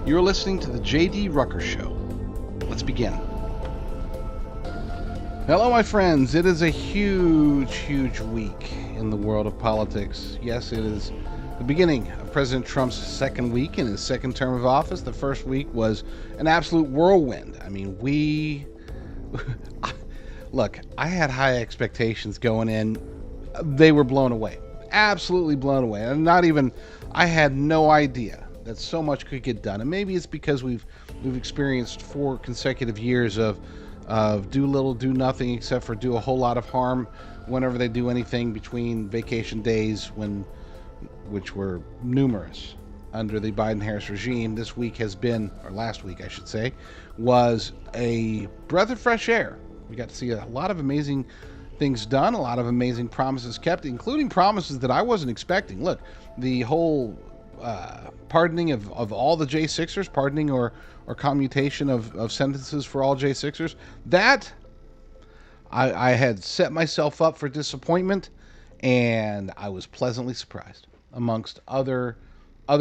You're listening to the JD Rucker Show. Let's begin. Hello, my friends. It is a huge week in the world of politics. Yes, it is the beginning of President Trump's second week in his second term of office. The first week was an absolute whirlwind. I mean, look, I had high expectations going in. They were blown away. Absolutely blown away. And I had no idea that so much could get done. And maybe it's because we've experienced 4 consecutive years of do little, do nothing, except for do a whole lot of harm whenever they do anything between vacation days, which were numerous under the Biden-Harris regime. This week has been, or last week I should say, was a breath of fresh air. We got to see a lot of amazing things done, a lot of amazing promises kept, including promises that I wasn't expecting. Look, the whole pardoning of all the J6ers, pardoning or commutation of sentences for all J6ers, that I had set myself up for disappointment, and I was pleasantly surprised amongst other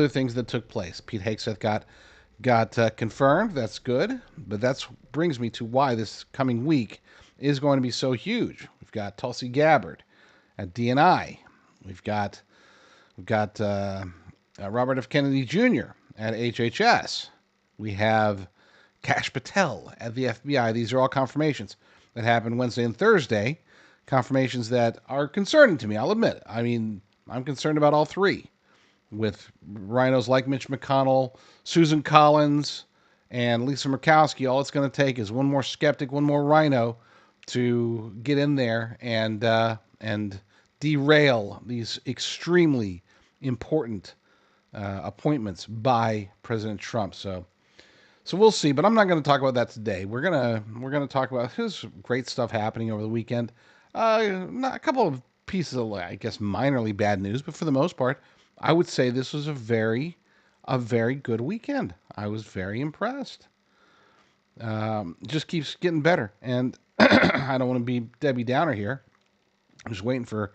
things that took place. Pete Hegseth got confirmed. That's good, but that brings me to why this coming week is going to be so huge. We've got Tulsi Gabbard at DNI. We've got Robert F. Kennedy Jr. at HHS. We have Kash Patel at the FBI. These are all confirmations that happened Wednesday and Thursday. Confirmations that are concerning to me, I'll admit. I mean, I'm concerned about all 3. With rhinos like Mitch McConnell, Susan Collins, and Lisa Murkowski, all it's going to take is one more skeptic, one more rhino to get in there and derail these extremely important appointments by President Trump. So we'll see, but I'm not going to talk about that today. We're gonna talk about his great stuff happening over the weekend. A couple of pieces of, I guess, minorly bad news, but for the most part, I would say this was a very good weekend. I was very impressed. Just keeps getting better, and I don't want to be Debbie Downer here. I'm just waiting for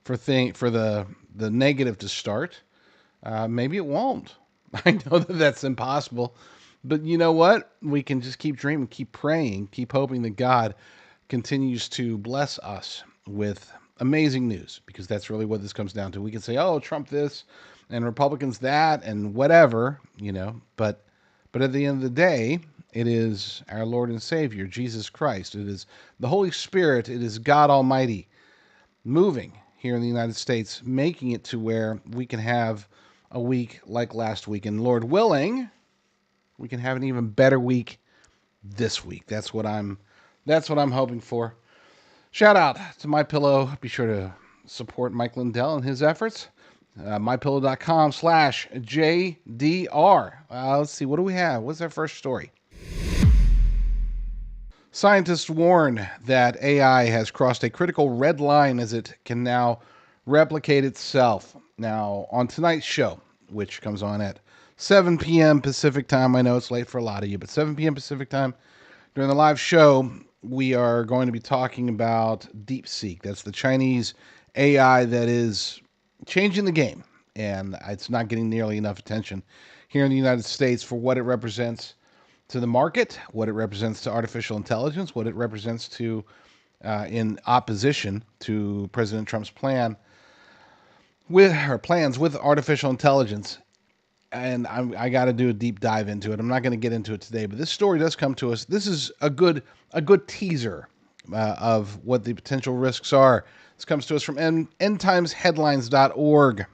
the negative to start. Maybe it won't. I know that that's impossible, but you know what? We can just keep dreaming, keep praying, keep hoping that God continues to bless us with amazing news, because that's really what this comes down to. We can say, oh, Trump this and Republicans that and whatever, but at the end of the day, it is our Lord and Savior, Jesus Christ. It is the Holy Spirit. It is God Almighty moving here in the United States, making it to where we can have a week like last week, and Lord willing, we can have an even better week this week. That's what I'm hoping for. Shout out to MyPillow. Be sure to support Mike Lindell and his efforts. MyPillow.com/JDR. Let's see, what do we have? What's our first story? Scientists warn that AI has crossed a critical red line as it can now replicate itself. Now, on tonight's show, which comes on at 7 p.m. Pacific time, I know it's late for a lot of you, but 7 p.m. Pacific time, during the live show, we are going to be talking about DeepSeek. That's the Chinese AI that is changing the game, and it's not getting nearly enough attention here in the United States for what it represents to the market, what it represents to artificial intelligence, what it represents to in opposition to President Trump's plans with artificial intelligence. And I got to do a deep dive into it. I'm not going to get into it today, but this story does come to us. This is a good teaser of what the potential risks are. This comes to us from endtimesheadlines.org.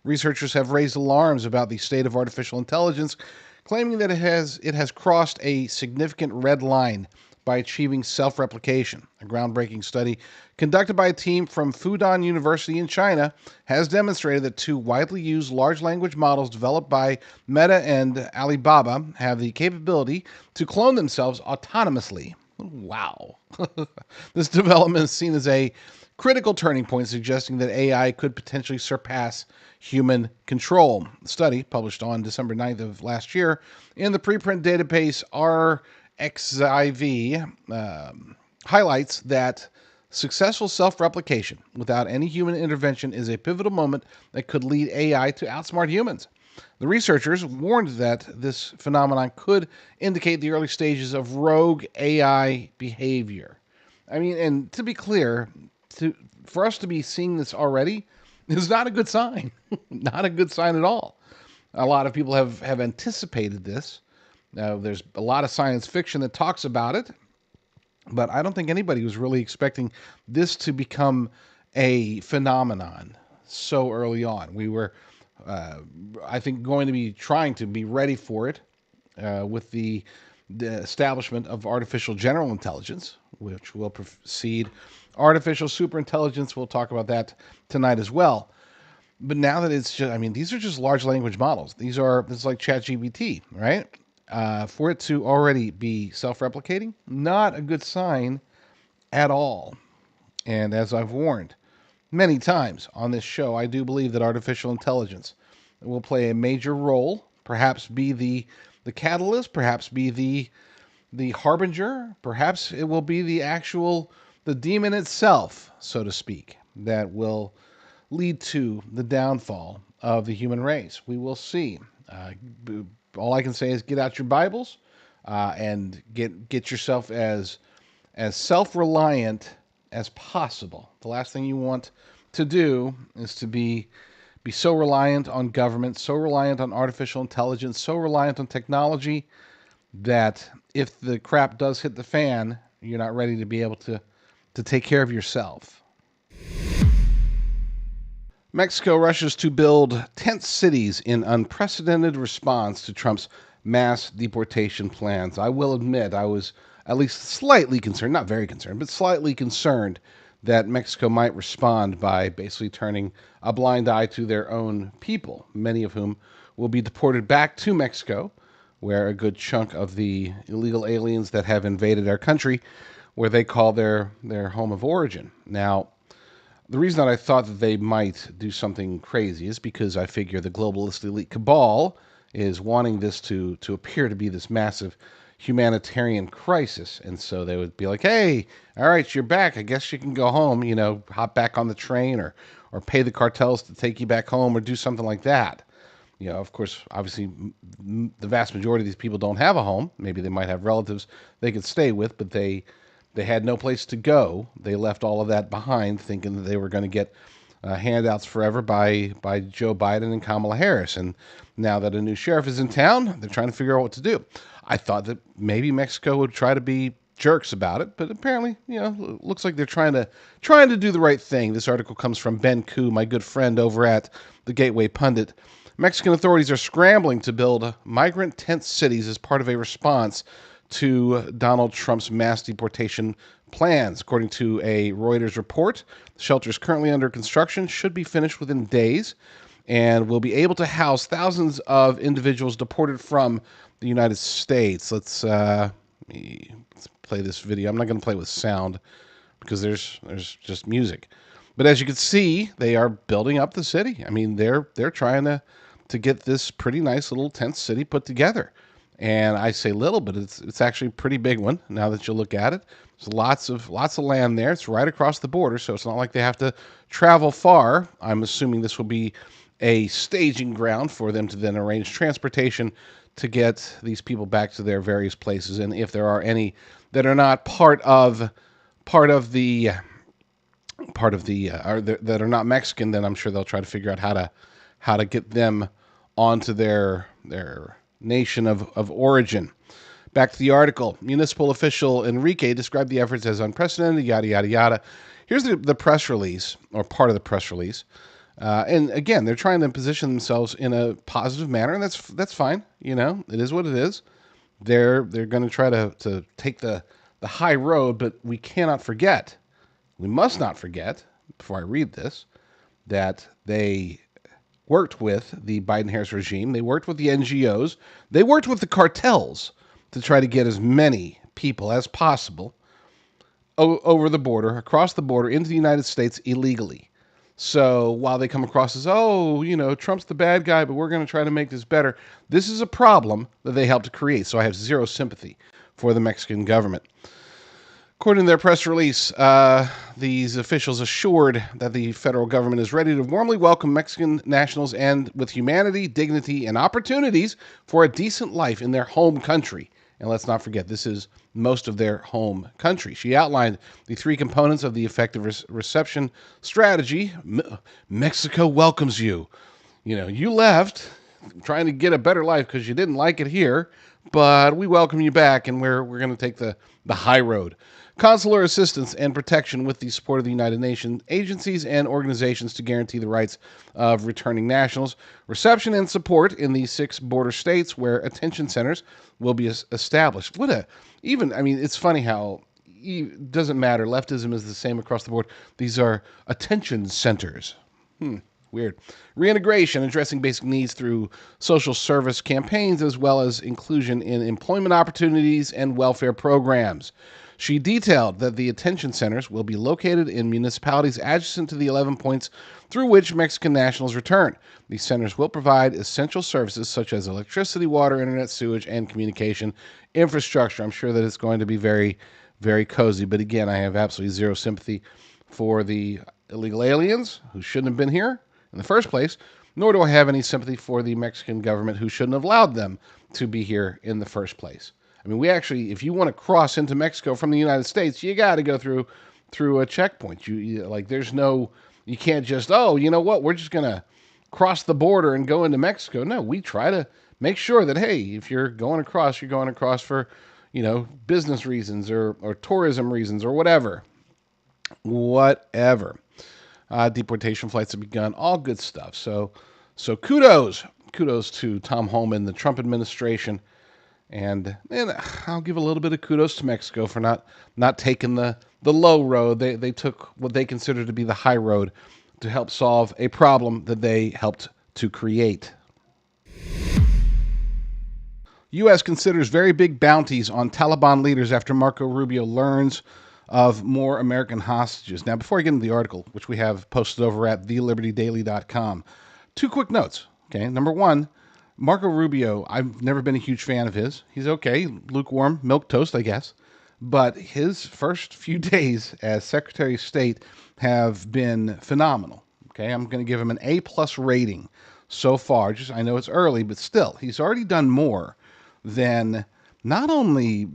Researchers have raised alarms about the state of artificial intelligence, claiming that it has crossed a significant red line by achieving self-replication. A groundbreaking study conducted by a team from Fudan University in China has demonstrated that two widely used large language models developed by Meta and Alibaba have the capability to clone themselves autonomously. Wow. This development is seen as a critical turning point, suggesting that AI could potentially surpass human control. The study, published on December 9th of last year in the preprint database RXIV, highlights that successful self-replication without any human intervention is a pivotal moment that could lead AI to outsmart humans. The researchers warned that this phenomenon could indicate the early stages of rogue AI behavior. I mean, and to be clear, for us to be seeing this already is not a good sign. Not a good sign at all. A lot of people have anticipated this. There's a lot of science fiction that talks about it, but I don't think anybody was really expecting this to become a phenomenon so early on. We were, I think, going to be trying to be ready for it with the establishment of artificial general intelligence, which will precede artificial superintelligence. We'll talk about that tonight as well. But now that it's just, I mean, these are just large language models. This is like ChatGPT, right? For it to already be self-replicating, not a good sign at all. And as I've warned many times on this show, I do believe that artificial intelligence will play a major role, perhaps be the catalyst, perhaps be the harbinger, perhaps it will be the demon itself, so to speak, that will lead to the downfall of the human race. We will see. All I can say is get out your Bibles and get yourself as self-reliant as possible. The last thing you want to do is to be so reliant on government, so reliant on artificial intelligence, so reliant on technology that if the crap does hit the fan, you're not ready to be able to take care of yourself. Mexico rushes to build tent cities in unprecedented response to Trump's mass deportation plans. I will admit I was at least slightly concerned, not very concerned, but slightly concerned that Mexico might respond by basically turning a blind eye to their own people, many of whom will be deported back to Mexico, where a good chunk of the illegal aliens that have invaded our country, where they call their home of origin. Now, the reason that I thought that they might do something crazy is because I figure the globalist elite cabal is wanting this to appear to be this massive humanitarian crisis. And so they would be like, hey, all right, you're back. I guess you can go home, hop back on the train or pay the cartels to take you back home or do something like that. Of course, obviously, the vast majority of these people don't have a home. Maybe they might have relatives they could stay with, but they had no place to go. They left all of that behind, thinking that they were going to get handouts forever by Joe Biden and Kamala Harris. And now that a new sheriff is in town, they're trying to figure out what to do. I thought that maybe Mexico would try to be jerks about it, but apparently, looks like they're trying to do the right thing. This article comes from Ben Koo, my good friend over at the Gateway Pundit. Mexican authorities are scrambling to build migrant tent cities as part of a response to Donald Trump's mass deportation plans. According to a Reuters report, the shelters currently under construction should be finished within days and will be able to house thousands of individuals deported from the United States. Let's play this video. I'm not going to play with sound because there's just music. But as you can see, they are building up the city. I mean, they're trying to get this pretty nice little tent city put together. And I say little, but it's actually a pretty big one now that you look at it. There's lots of land there. It's right across the border, so it's not like they have to travel far. I'm assuming this will be a staging ground for them to then arrange transportation to get these people back to their various places. And if there are any that are not part of the or that are not Mexican, then I'm sure they'll try to figure out how to get them onto their nation of origin. Back to the article. Municipal official Enrique described the efforts as unprecedented, yada, yada, yada. Here's the press release, or part of the press release. And again, they're trying to position themselves in a positive manner, and that's fine. It is what it is. They're going to try to take the the high road, but we cannot forget, we must not forget, before I read this, that they worked with the Biden-Harris regime. They worked with the NGOs. They worked with the cartels to try to get as many people as possible over the border, across the border, into the United States illegally. So while they come across as, oh, Trump's the bad guy, but we're going to try to make this better, this is a problem that they helped to create. So I have zero sympathy for the Mexican government. According to their press release, these officials assured that the federal government is ready to warmly welcome Mexican nationals and with humanity, dignity, and opportunities for a decent life in their home country. And let's not forget, this is most of their home country. She outlined the three components of the effective reception strategy. Mexico welcomes you. You left trying to get a better life because you didn't like it here, but we welcome you back, and we're going to take the high road. Consular assistance and protection with the support of the United Nations agencies and organizations to guarantee the rights of returning nationals. Reception and support in the 6 border states where attention centers will be established. It's funny how it doesn't matter. Leftism is the same across the board. These are attention centers. Weird. Reintegration, addressing basic needs through social service campaigns, as well as inclusion in employment opportunities and welfare programs. She detailed that the attention centers will be located in municipalities adjacent to the 11 points through which Mexican nationals return. These centers will provide essential services such as electricity, water, internet, sewage, and communication infrastructure. I'm sure that it's going to be very, very cozy. But again, I have absolutely zero sympathy for the illegal aliens who shouldn't have been here in the first place, nor do I have any sympathy for the Mexican government who shouldn't have allowed them to be here in the first place. We actually, if you want to cross into Mexico from the United States, you got to go through a checkpoint. You can't just, we're just going to cross the border and go into Mexico. No, we try to make sure that, hey, if you're going across for, business reasons or tourism reasons or whatever. Deportation flights have begun, all good stuff. So kudos to Tom Homan, the Trump administration. And I'll give a little bit of kudos to Mexico for not taking the low road. They took what they consider to be the high road to help solve a problem that they helped to create. U.S. considers very big bounties on Taliban leaders after Marco Rubio learns of more American hostages. Now, before I get into the article, which we have posted over at thelibertydaily.com, 2 quick notes. Okay, number 1, Marco Rubio, I've never been a huge fan of his. He's okay, lukewarm, milquetoast, I guess. But his first few days as Secretary of State have been phenomenal. Okay, I'm going to give him an A+ rating so far. I know it's early, but still, he's already done more than not only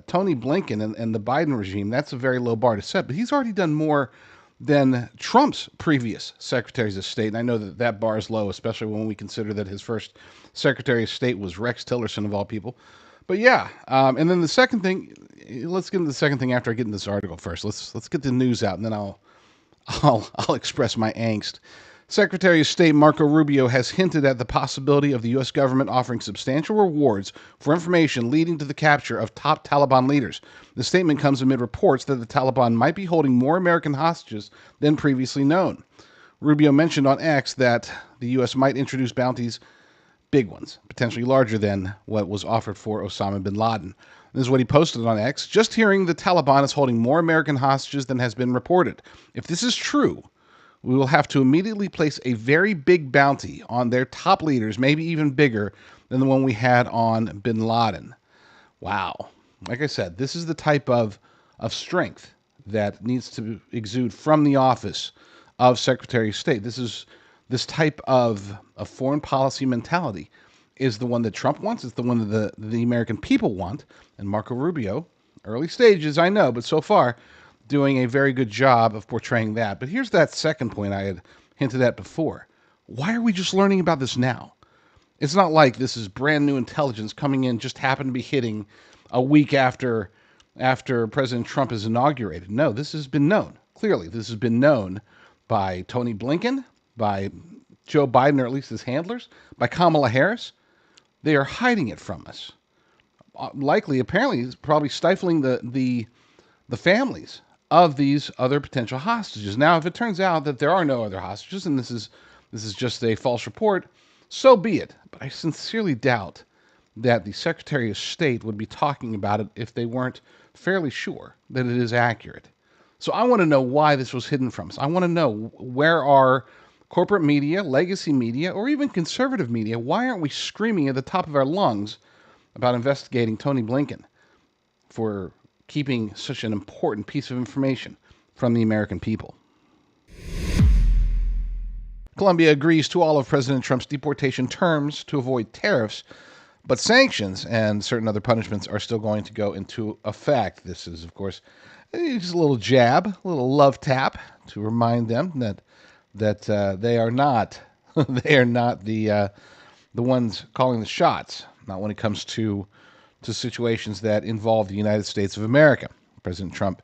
Tony Blinken and the Biden regime. That's a very low bar to set, but he's already done more than Trump's previous secretaries of state. And I know that bar is low, especially when we consider that his first Secretary of State was Rex Tillerson, of all people. But yeah, and then the second thing, let's get into the second thing after I get into this article first. Let's get the news out, and then I'll express my angst. Secretary of State Marco Rubio has hinted at the possibility of the U.S. government offering substantial rewards for information leading to the capture of top Taliban leaders. The statement comes amid reports that the Taliban might be holding more American hostages than previously known. Rubio mentioned on X that the U.S. might introduce bounties, big ones, potentially larger than what was offered for Osama bin Laden. This is what he posted on X. Just hearing the Taliban is holding more American hostages than has been reported. If this is true, we will have to immediately place a very big bounty on their top leaders, maybe even bigger than the one we had on bin Laden. Wow. Like I said, this is the type of strength that needs to exude from the office of Secretary of State. This type of foreign policy mentality is the one that Trump wants. It's the one that the American people want. And Marco Rubio, early stages, I know, but so far, doing a very good job of portraying that. But here's that second point I had hinted at before. Why are we just learning about this now? It's not like this is brand new intelligence coming in, just happened to be hitting a week after President Trump is inaugurated. No, this has been known. Clearly, this has been known by Tony Blinken, by Joe Biden, or at least his handlers, by Kamala Harris. They are hiding it from us. likely, apparently, is probably stifling the families of these other potential hostages. Now, if it turns out that there are no other hostages, and this is just a false report, so be it. But I sincerely doubt that the Secretary of State would be talking about it if they weren't fairly sure that it is accurate. So I want to know why this was hidden from us. I want to know, where are corporate media, legacy media, or even conservative media? Why aren't we screaming at the top of our lungs about investigating Tony Blinken for keeping such an important piece of information from the American people? Colombia agrees to all of President Trump's deportation terms to avoid tariffs, but sanctions and certain other punishments are still going to go into effect. This is, of course, just a little jab, a little love tap to remind them that they are not they are not the ones calling the shots. Not when it comes to situations that involve the United States of America. President Trump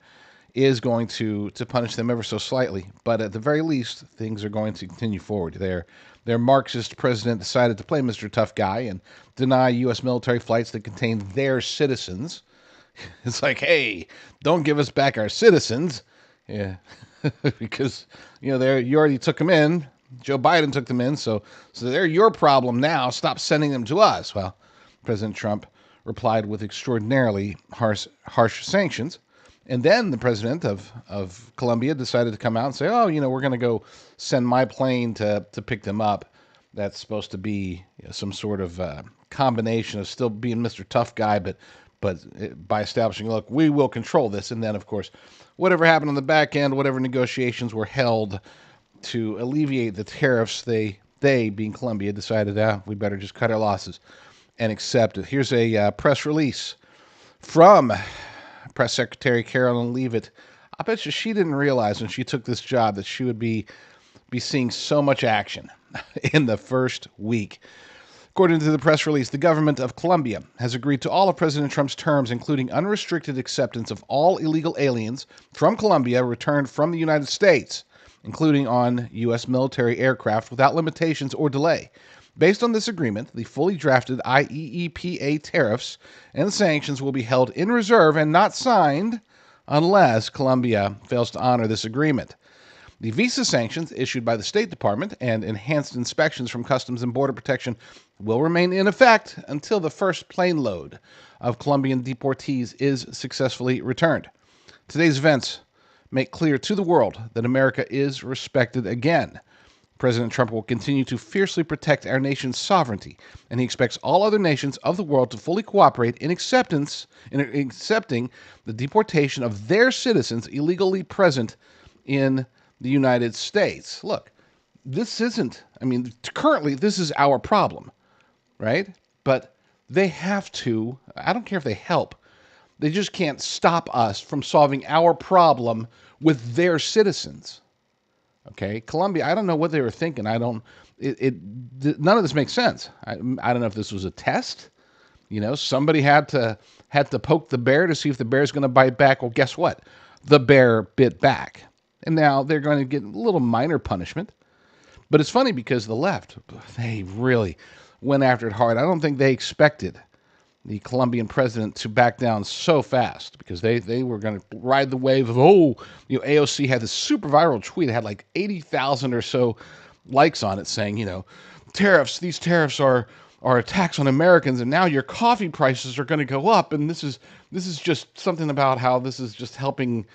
is going to punish them ever so slightly, but at the very least, things are going to continue forward. Their Marxist president decided to play Mr. Tough Guy and deny U.S. military flights that contained their citizens. It's like, hey, don't give us back our citizens. Yeah, because you already took them in. Joe Biden took them in, so they're your problem now. Stop sending them to us. Well, President Trump replied with extraordinarily harsh sanctions. And then the president of Colombia decided to come out and say, oh, we're going to go send my plane to pick them up. That's supposed to be some sort of combination of still being Mr. Tough Guy, but by establishing, look, we will control this. And then, of course, whatever happened on the back end, whatever negotiations were held to alleviate the tariffs, they being Colombia, decided, we better just cut our losses and accept it. Here's a press release from Press Secretary Carolyn Leavitt. I bet you she didn't realize when she took this job that she would be seeing so much action in the first week. According to the press release, the government of Colombia has agreed to all of President Trump's terms, including unrestricted acceptance of all illegal aliens from Colombia returned from the United States, including on U.S. military aircraft, without limitations or delay. Based on this agreement, the fully drafted IEEPA tariffs and sanctions will be held in reserve and not signed unless Colombia fails to honor this agreement. The visa sanctions issued by the State Department and enhanced inspections from Customs and Border Protection will remain in effect until the first plane load of Colombian deportees is successfully returned. Today's events make clear to the world that America is respected again. President Trump will continue to fiercely protect our nation's sovereignty, and he expects all other nations of the world to fully cooperate in accepting the deportation of their citizens illegally present in the United States. Look, currently this is our problem, right? But they have to, I don't care if they help, they just can't stop us from solving our problem with their citizens. Okay, Colombia, I don't know what they were thinking. None of this makes sense. I don't know if this was a test. Somebody had to poke the bear to see if the bear's going to bite back. Well, guess what? The bear bit back. And now they're going to get a little minor punishment. But it's funny because the left, they really went after it hard. I don't think they expected the Colombian president to back down so fast, because they were going to ride the wave of, AOC had this super viral tweet. It had like 80,000 or so likes on it saying, these tariffs are a tax on Americans, and now your coffee prices are going to go up. And this is just something about how this is just helping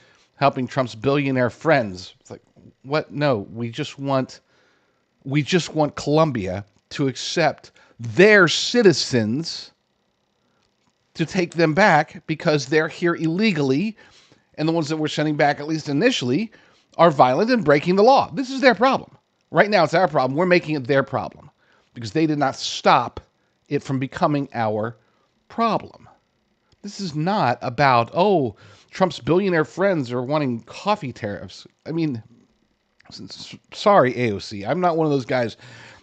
Trump's billionaire friends. It's like, what? No, we just want Colombia to accept their citizens, to take them back because they're here illegally, and the ones that we're sending back, at least initially, are violent and breaking the law. This is their problem. Right now, it's our problem. We're making it their problem because they did not stop it from becoming our problem. This is not about, Trump's billionaire friends are wanting coffee tariffs. I mean, sorry, AOC. I'm not one of those guys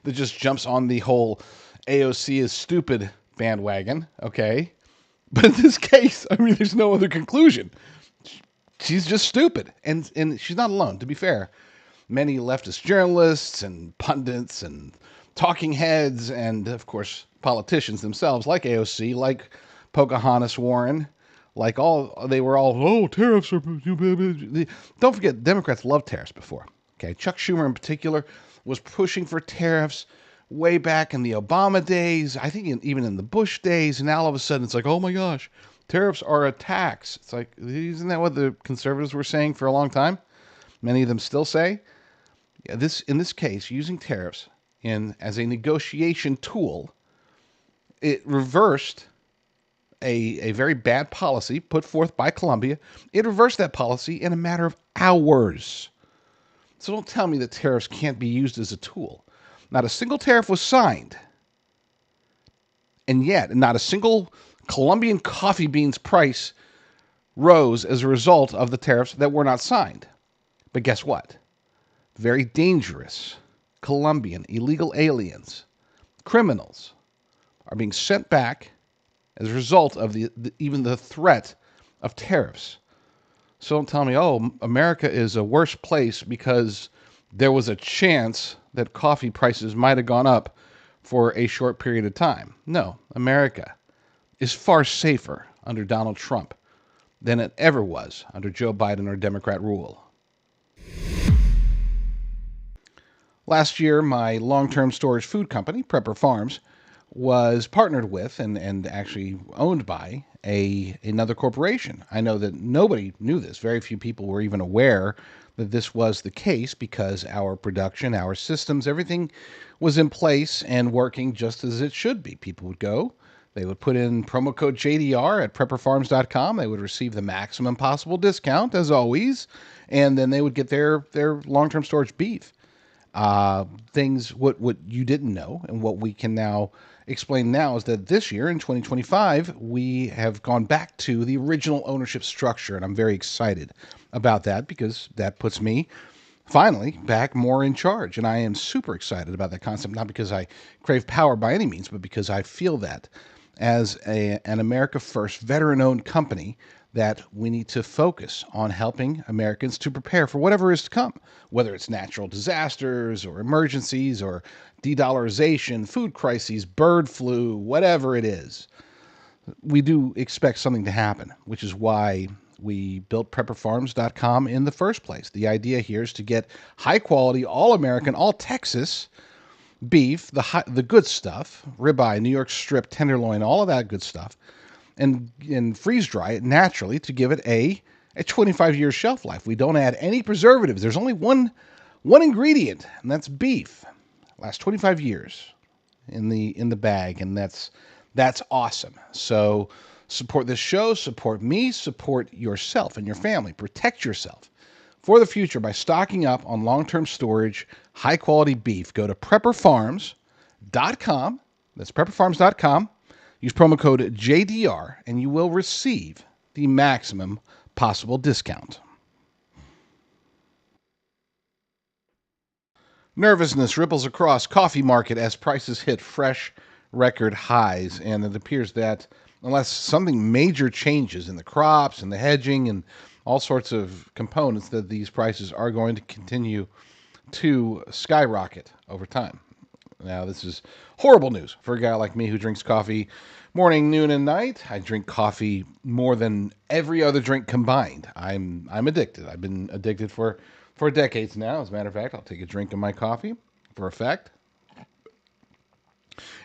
that just jumps on the whole AOC is stupid bandwagon, okay? But in this case, there's no other conclusion. She's just stupid. And she's not alone, to be fair. Many leftist journalists and pundits and talking heads and, of course, politicians themselves, like AOC, like Pocahontas Warren. They were all, oh, tariffs are... Don't forget, Democrats loved tariffs before. Okay, Chuck Schumer in particular was pushing for tariffs way back in the Obama days, I think even in the Bush days, and now all of a sudden it's like, oh my gosh, tariffs are a tax. It's like, isn't that what the conservatives were saying for a long time? Many of them still say. Yeah, in this case, using tariffs as a negotiation tool, it reversed a very bad policy put forth by Colombia. It reversed that policy in a matter of hours. So don't tell me that tariffs can't be used as a tool. Not a single tariff was signed. And yet, not a single Colombian coffee beans price rose as a result of the tariffs that were not signed. But guess what? Very dangerous Colombian illegal aliens, criminals, are being sent back as a result of even the threat of tariffs. So don't tell me, oh, America is a worse place because there was a chance that coffee prices might have gone up for a short period of time. No, America is far safer under Donald Trump than it ever was under Joe Biden or Democrat rule. Last year, my long-term storage food company, Prepper Farms, was partnered with and actually owned by another corporation. I know that nobody knew this. Very few people were even aware that this was the case because our production, our systems, everything was in place and working just as it should be. People would go, they would put in promo code JDR at prepperfarms.com. They would receive the maximum possible discount, as always, and then they would get their long-term storage beef. What you didn't know and what we can now explain now is that this year in 2025, we have gone back to the original ownership structure. And I'm very excited about that because that puts me finally back more in charge. And I am super excited about that concept, not because I crave power by any means, but because I feel that as an America First veteran-owned company, that we need to focus on helping Americans to prepare for whatever is to come, whether it's natural disasters or emergencies or de-dollarization, food crises, bird flu, whatever it is. We do expect something to happen, which is why we built prepperfarms.com in the first place. The idea here is to get high-quality, all-American, all-Texas beef, the good stuff, ribeye, New York strip, tenderloin, all of that good stuff, and freeze dry it naturally to give it a 25-year shelf life. We don't add any preservatives. There's only one ingredient, and that's beef. Lasts 25 years in the bag, and that's awesome. So support this show, support me, support yourself and your family. Protect yourself for the future by stocking up on long-term storage, high-quality beef. Go to prepperfarms.com. That's prepperfarms.com. Use promo code JDR, and you will receive the maximum possible discount. Nervousness ripples across coffee market as prices hit fresh record highs, and it appears that unless something major changes in the crops and the hedging and all sorts of components, that these prices are going to continue to skyrocket over time. Now, this is horrible news for a guy like me who drinks coffee morning, noon, and night. I drink coffee more than every other drink combined. I'm addicted. I've been addicted for decades now. As a matter of fact, I'll take a drink of my coffee for effect.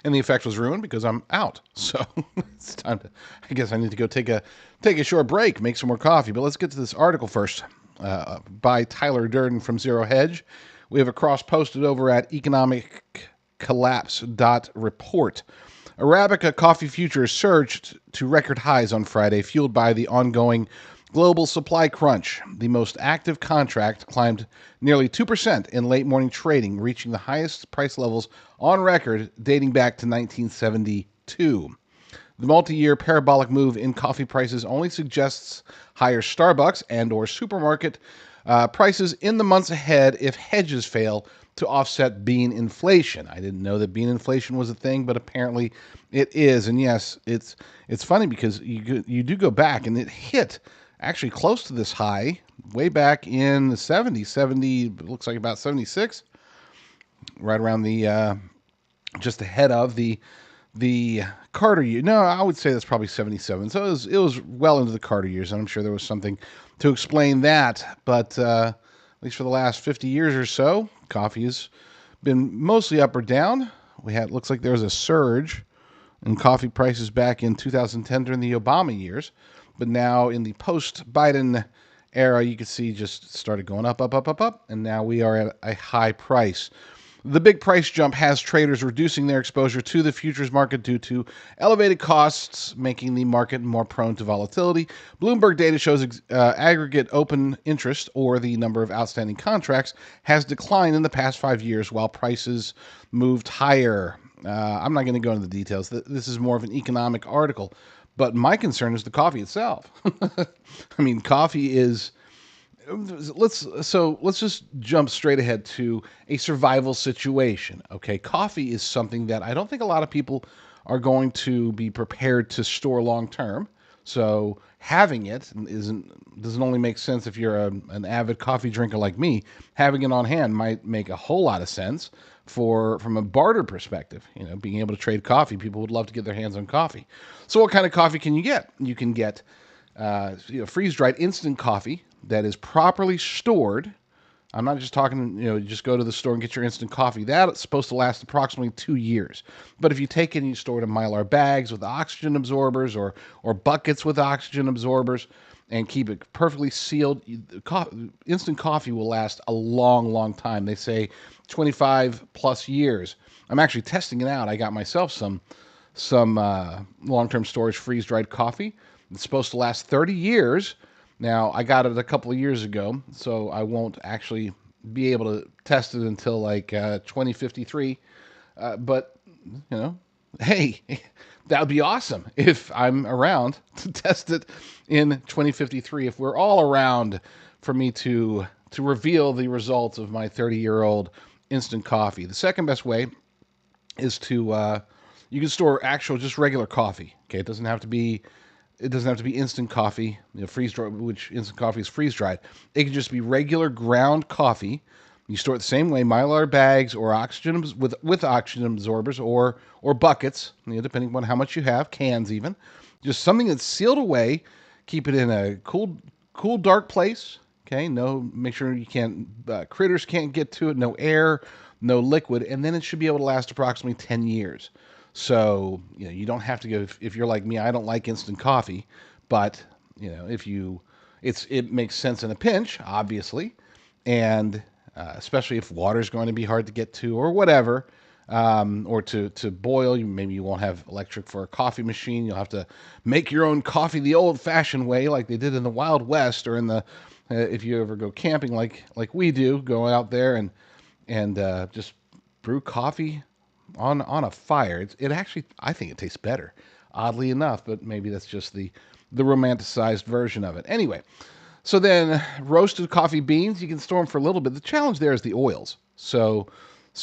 And the effect was ruined because I'm out. So it's time to, I guess I need to go take a short break, make some more coffee. But let's get to this article first by Tyler Durden from Zero Hedge. We have a cross posted over at economiccollapse.report. Arabica coffee futures surged to record highs on Friday, fueled by the ongoing global supply crunch. The most active contract climbed nearly 2% in late morning trading, reaching the highest price levels on record dating back to 1972. The multi-year parabolic move in coffee prices only suggests higher Starbucks and or supermarket prices in the months ahead if hedges fail to offset bean inflation. I didn't know that bean inflation was a thing, but apparently it is. And yes, it's funny because you do go back and it hit actually close to this high way back in the 70, it looks like about 76, right around the just ahead of the the Carter year. No, I would say that's probably 77. So it was well into the Carter years, and I'm sure there was something to explain that. But at least for the last 50 years or so, coffee has been mostly up or down. Looks like there was a surge in coffee prices back in 2010 during the Obama years, but now in the post-Biden era, you can see just started going up, up, up, up, up, and now we are at a high price. The big price jump has traders reducing their exposure to the futures market due to elevated costs, making the market more prone to volatility. Bloomberg data shows aggregate open interest, or the number of outstanding contracts, has declined in the past 5 years while prices moved higher. I'm not going to go into the details. This is more of an economic article, but my concern is the coffee itself. I mean, coffee is let's just jump straight ahead to a survival situation. Okay, coffee is something that I don't think a lot of people are going to be prepared to store long term. So having it doesn't only make sense if you're an avid coffee drinker like me. Having it on hand might make a whole lot of sense from a barter perspective. Being able to trade coffee, people would love to get their hands on coffee. So what kind of coffee can you get? You can get freeze-dried instant coffee that is properly stored. I'm not just talking, just go to the store and get your instant coffee. That's supposed to last approximately 2 years. But if you take it and you store it in Mylar bags with oxygen absorbers or buckets with oxygen absorbers and keep it perfectly sealed, instant coffee will last a long, long time. They say 25 plus years. I'm actually testing it out. I got myself some long-term storage freeze-dried coffee. It's supposed to last 30 years. Now, I got it a couple of years ago, so I won't actually be able to test it until like 2053. But, hey, that would be awesome if I'm around to test it in 2053. If we're all around for me to reveal the results of my 30-year-old instant coffee. The second best way is to you can store actual, just regular coffee. Okay, it doesn't have to be instant coffee, freeze dried, which instant coffee is freeze dried. It can just be regular ground coffee. You store it the same way, Mylar bags or oxygen with oxygen absorbers or buckets, depending on how much you have, cans even. Just something that's sealed away. Keep it in a cool, dark place. Okay, make sure critters can't get to it. No air, no liquid, and then it should be able to last approximately 10 years. So, you don't have to go, if you're like me, I don't like instant coffee, but, it makes sense in a pinch, obviously, and especially if water's going to be hard to get to or whatever, or to boil. Maybe you won't have electric for a coffee machine. You'll have to make your own coffee the old-fashioned way, like they did in the Wild West, or if you ever go camping like we do, go out there and just brew coffee on a fire. It actually, I think it tastes better, oddly enough, but maybe that's just the romanticized version of it. Anyway, so then roasted coffee beans, you can store them for a little bit. The challenge there is the oils. So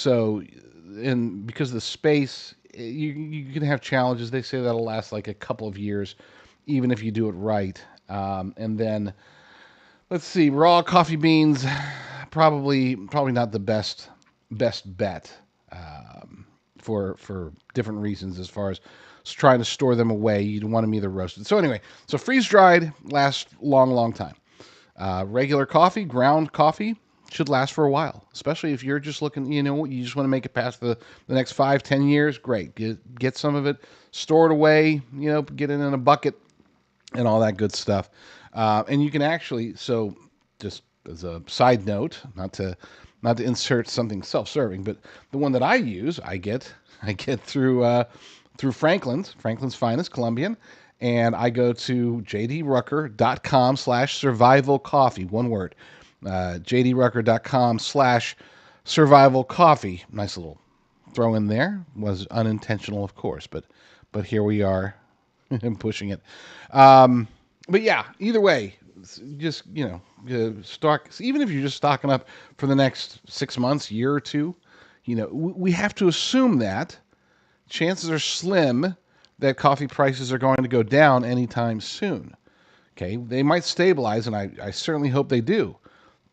and because of the space, you can have challenges. They say that'll last like a couple of years, even if you do it right. And then let's see, raw coffee beans, probably not the best bet. For different reasons, as far as trying to store them away. You'd want them either roasted. So anyway, freeze-dried lasts long time. Regular coffee, ground coffee, should last for a while, especially if you're just looking, you just want to make it past the next 5-10 years. Great. Get some of it, store it away, get it in a bucket and all that good stuff. And you can actually, so just as a side note, not to insert something self-serving, but the one that I use, I get through Franklin's Finest Colombian, and I go to jdrucker.com/survival coffee, one word, jdrucker.com/survival coffee. Nice little throw in there. Was unintentional, of course, but here we are, pushing it. But yeah, either way, just stock. Even if you're just stocking up for the next 6 months, year or two, we have to assume that chances are slim that coffee prices are going to go down anytime soon. Okay, they might stabilize, and I certainly hope they do.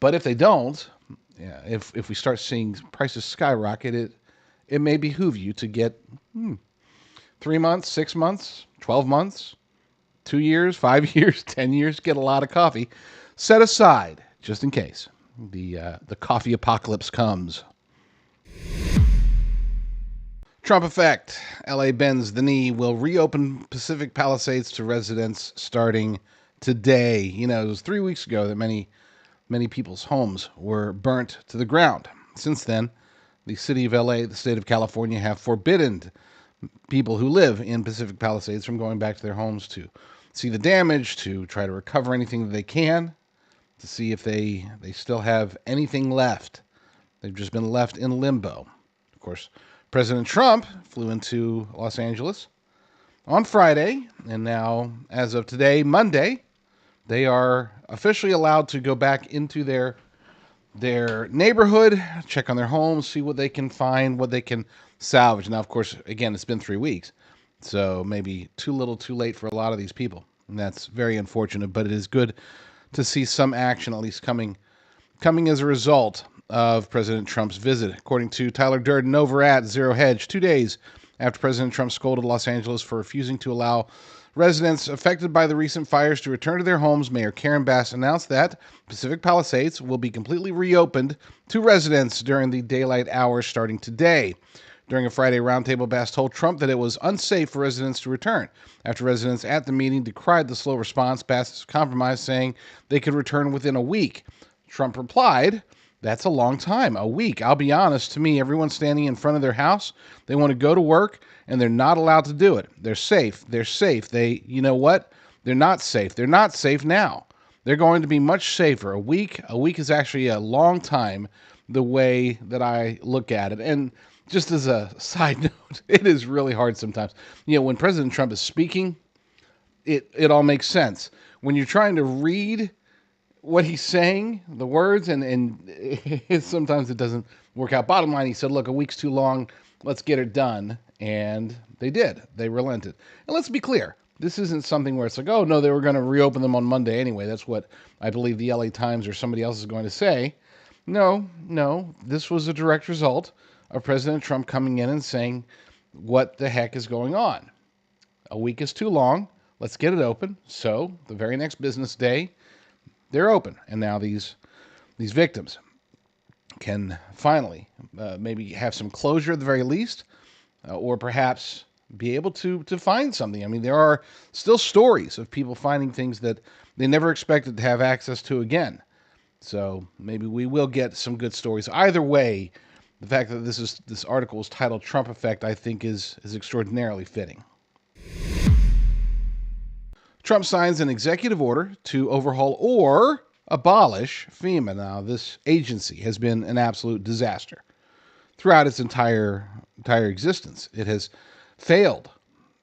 But if they don't, if we start seeing prices skyrocket, it may behoove you to get 3 months, 6 months, 12 months, 2 years, 5 years, 10 years, get a lot of coffee set aside just in case the coffee apocalypse comes. Trump effect. LA bends the knee, will reopen Pacific Palisades to residents starting today. You know, it was 3 weeks ago that many people's homes were burnt to the ground. Since then, the city of LA, the state of California, have forbidden people who live in Pacific Palisades from going back to their homes to see the damage, to try to recover anything that they can, to see if they still have anything left. They've just been left in limbo. Of course, President Trump flew into Los Angeles on Friday, and now, as of today, Monday, they are officially allowed to go back into their neighborhood, check on their homes, see what they can find, what they can salvage. Now, of course, again, it's been 3 weeks, so maybe too little, too late for a lot of these people, and that's very unfortunate. But it is good to see some action, at least coming as a result of President Trump's visit. According to Tyler Durden over at Zero Hedge, 2 days after President Trump scolded Los Angeles for refusing to allow residents affected by the recent fires to return to their homes, Mayor Karen Bass announced that Pacific Palisades will be completely reopened to residents during the daylight hours starting today. During a Friday roundtable, Bass told Trump that it was unsafe for residents to return. After residents at the meeting decried the slow response, Bass compromised, saying they could return within a week. Trump replied, "That's a long time, a week. I'll be honest, to me, everyone's standing in front of their house. They want to go to work, and they're not allowed to do it. They're safe. They're safe. You know what? They're not safe. They're not safe now. They're going to be much safer. A week is actually a long time, the way that I look at it." And just as a side note, it is really hard sometimes. You know, when President Trump is speaking, it all makes sense. When you're trying to read what he's saying, the words, and sometimes it doesn't work out. Bottom line, he said, look, a week's too long. Let's get it done. And they did. They relented. And let's be clear. This isn't something where it's like, oh, no, they were going to reopen them on Monday anyway. That's what I believe the LA Times or somebody else is going to say. No. This was a direct result of President Trump coming in and saying, what the heck is going on? A week is too long. Let's get it open. So the very next business day, they're open. And now these victims can finally maybe have some closure at the very least, or perhaps be able to find something. I mean, there are still stories of people finding things that they never expected to have access to again. So maybe we will get some good stories. Either way, the fact that this article is titled Trump Effect, I think is extraordinarily fitting. Trump signs an executive order to overhaul or abolish FEMA. Now, this agency has been an absolute disaster throughout its entire existence. It has failed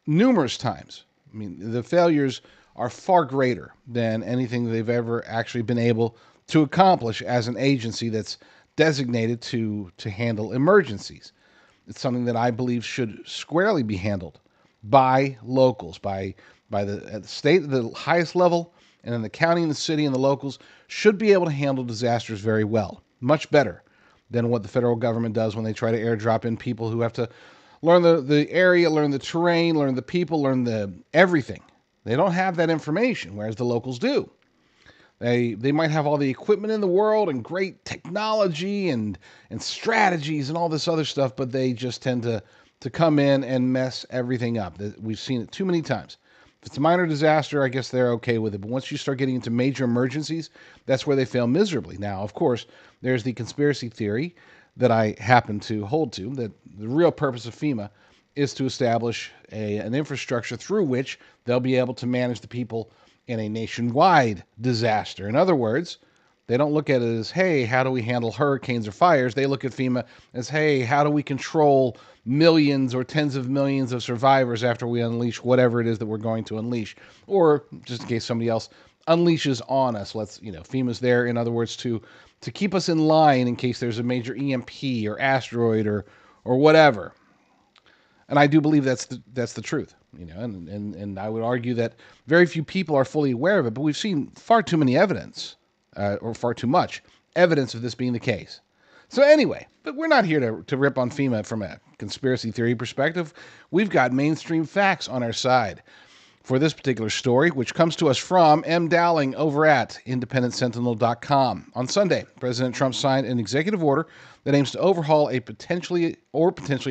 numerous times. I mean, the failures are far greater than anything they've ever actually been able to accomplish as an agency that's designated to handle emergencies. It's something that I believe should squarely be handled by locals, by the state, the highest level, and then the county and the city and the locals should be able to handle disasters very well, much better than what the federal government does when they try to airdrop in people who have to learn the area, learn the terrain, learn the people, learn the everything. They don't have that information, whereas the locals do. They might have all the equipment in the world and great technology and strategies and all this other stuff, but they just tend to come in and mess everything up. We've seen it too many times. If it's a minor disaster, I guess they're okay with it. But once you start getting into major emergencies, that's where they fail miserably. Now, of course, there's the conspiracy theory that I happen to hold to, that the real purpose of FEMA is to establish an infrastructure through which they'll be able to manage the people in a nationwide disaster. In other words, they don't look at it as, hey, how do we handle hurricanes or fires? They look at FEMA as, hey, how do we control millions or tens of millions of survivors after we unleash whatever it is that we're going to unleash? Or just in case somebody else unleashes on us, FEMA's there, in other words, to keep us in line in case there's a major EMP or asteroid or whatever. And I do believe that's the truth, and I would argue that very few people are fully aware of it, but we've seen far too many evidence, or far too much evidence of this being the case. So anyway, but we're not here to rip on FEMA from a conspiracy theory perspective. We've got mainstream facts on our side for this particular story, which comes to us from M. Dowling over at independentsentinel.com. On Sunday, President Trump signed an executive order that aims to overhaul potentially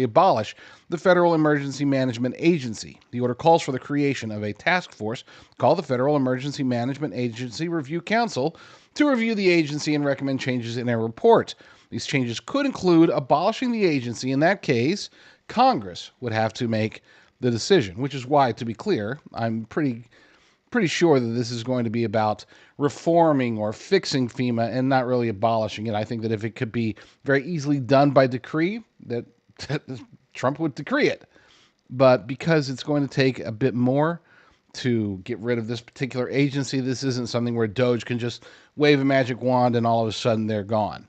abolish the Federal Emergency Management Agency. The order calls for the creation of a task force called the Federal Emergency Management Agency Review Council to review the agency and recommend changes in a report. These changes could include abolishing the agency. In that case, Congress would have to make the decision, which is why, to be clear, I'm pretty sure that this is going to be about reforming or fixing FEMA and not really abolishing it. I think that if it could be very easily done by decree, that Trump would decree it. But because it's going to take a bit more to get rid of this particular agency, this isn't something where DOJ can just wave a magic wand and all of a sudden they're gone.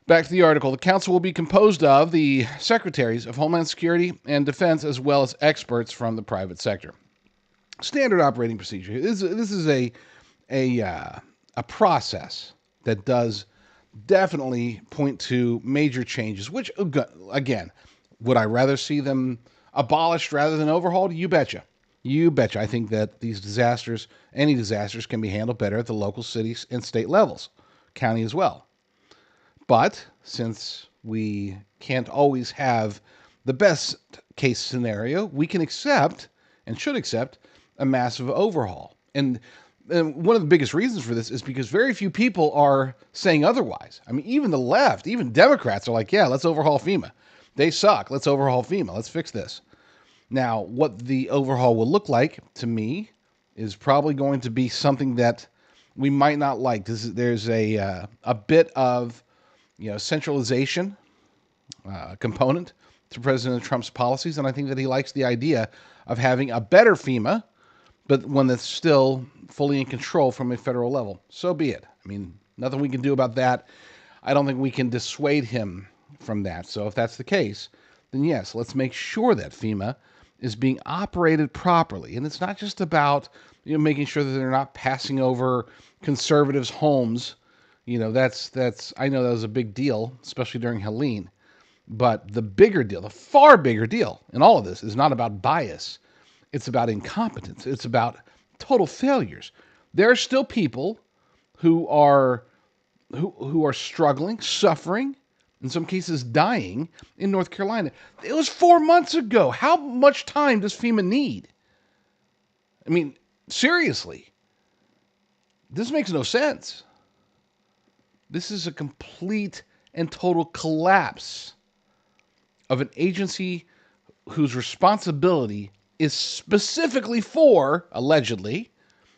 Back to the article. The council will be composed of the secretaries of Homeland Security and Defense, as well as experts from the private sector. Standard operating procedure. This is a process that does definitely point to major changes, which, again, would I rather see them abolished rather than overhauled? You betcha. You betcha. I think that these disasters, any disasters, can be handled better at the local, city, and state levels, county as well. But since we can't always have the best case scenario, we can accept and should accept a massive overhaul. And one of the biggest reasons for this is because very few people are saying otherwise. I mean, even the left, even Democrats are like, yeah, let's overhaul FEMA. They suck. Let's overhaul FEMA. Let's fix this. Now, what the overhaul will look like, to me, is probably going to be something that we might not like. There's a bit of centralization component to President Trump's policies, and I think that he likes the idea of having a better FEMA, but one that's still fully in control from a federal level. So be it. I mean, nothing we can do about that. I don't think we can dissuade him from that. So if that's the case, then yes, let's make sure that FEMA is being operated properly. And it's not just about making sure that they're not passing over conservatives' homes. That's I know that was a big deal, especially during Helene. But the bigger deal, the far bigger deal in all of this is not about bias. It's about incompetence. It's about total failures. There are still people who are struggling, suffering, in some cases dying in North Carolina. It was 4 months ago. How much time does FEMA need? I mean, seriously. This makes no sense. This is a complete and total collapse of an agency whose responsibility is allegedly,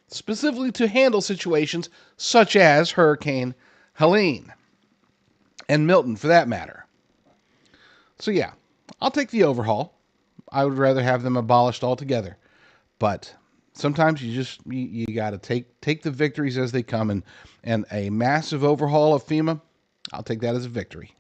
specifically to handle situations such as Hurricane Helene and Milton, for that matter. So yeah, I'll take the overhaul. I would rather have them abolished altogether. But sometimes you got to take the victories as they come, and a massive overhaul of FEMA, I'll take that as a victory.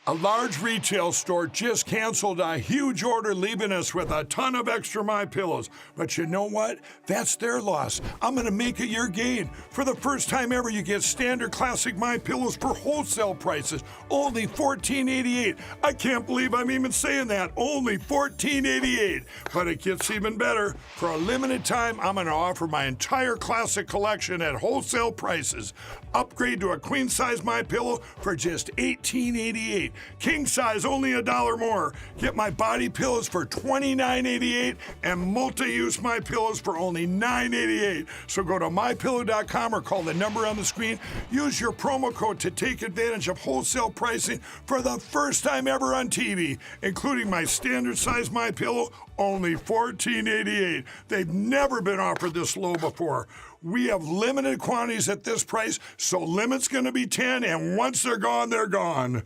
A large retail store just canceled a huge order, leaving us with a ton of extra MyPillows. But you know what? That's their loss. I'm going to make it your gain. For the first time ever, you get standard classic MyPillows for wholesale prices, only $14.88. I can't believe I'm even saying that. Only $14.88. But it gets even better. For a limited time, I'm going to offer my entire classic collection at wholesale prices. Upgrade to a queen-size MyPillow for just $18.88. King size only $1 more. Get my body pillows for $29.88 and multi-use MyPillows for only $9.88. So go to mypillow.com or call the number on the screen. Use your promo code to take advantage of wholesale pricing for the first time ever on TV, including my standard size MyPillow, only $14.88. They've never been offered this low before. We have limited quantities at this price, so limit's going to be 10, and once they're gone, they're gone.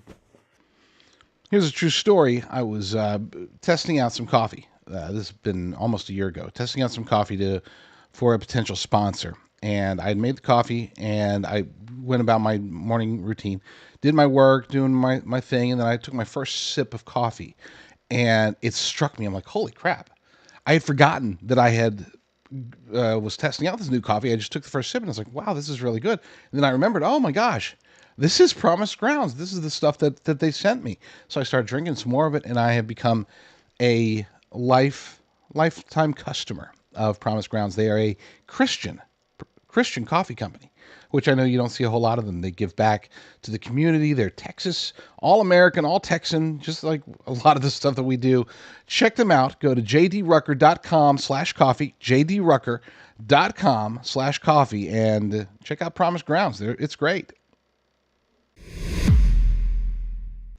Here's a true story. I was testing out some coffee. This has been almost a year ago. Testing out some coffee for a potential sponsor. And I had made the coffee, and I went about my morning routine, did my work, doing my thing, and then I took my first sip of coffee. And it struck me. I'm like, holy crap. I had forgotten that I had was testing out this new coffee, I just took the first sip and I was like, wow, this is really good. And then I remembered, oh my gosh, this is Promised Grounds. This is the stuff that they sent me. So I started drinking some more of it, and I have become a lifetime customer of Promised Grounds. They are a Christian coffee company, which I know you don't see a whole lot of them. They give back to the community. They're Texas, all American, all Texan, just like a lot of the stuff that we do. Check them out. Go to jdrucker.com/coffee, jdrucker.com/coffee, and check out Promised Grounds. It's great.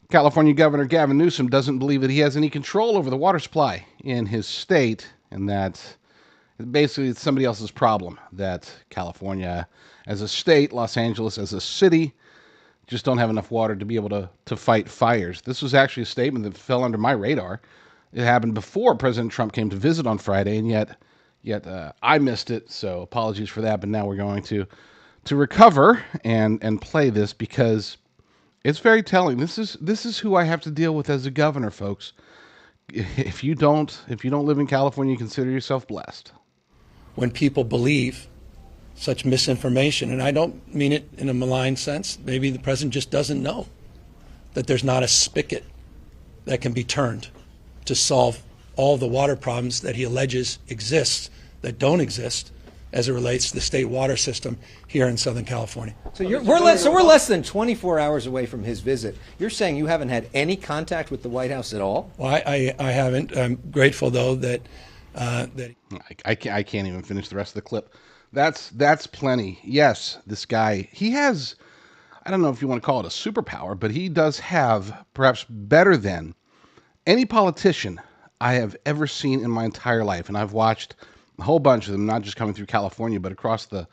California Governor Gavin Newsom doesn't believe that he has any control over the water supply in his state, and that basically it's somebody else's problem, that California as a state, Los Angeles as a city, just don't have enough water to be able to fight fires. This was actually a statement that fell under my radar. It happened before President Trump came to visit on Friday, and yet I missed it, so apologies for that. But now we're going to recover and play this because it's very telling. This is who I have to deal with as a governor, folks. If you don't live in California, consider yourself blessed. When people believe such misinformation, and I don't mean it in a malign sense, maybe the president just doesn't know that there's not a spigot that can be turned to solve all the water problems that he alleges exist that don't exist as it relates to the state water system here in Southern California. So we're less than 24 hours away from his visit. You're saying you haven't had any contact with the White House at all? Well, I haven't. I'm grateful, though, that I can't even finish the rest of the clip. That's plenty. Yes, this guy, he has, I don't know if you want to call it a superpower, but he does have, perhaps better than any politician I have ever seen in my entire life, and I've watched a whole bunch of them, not just coming through California, but across the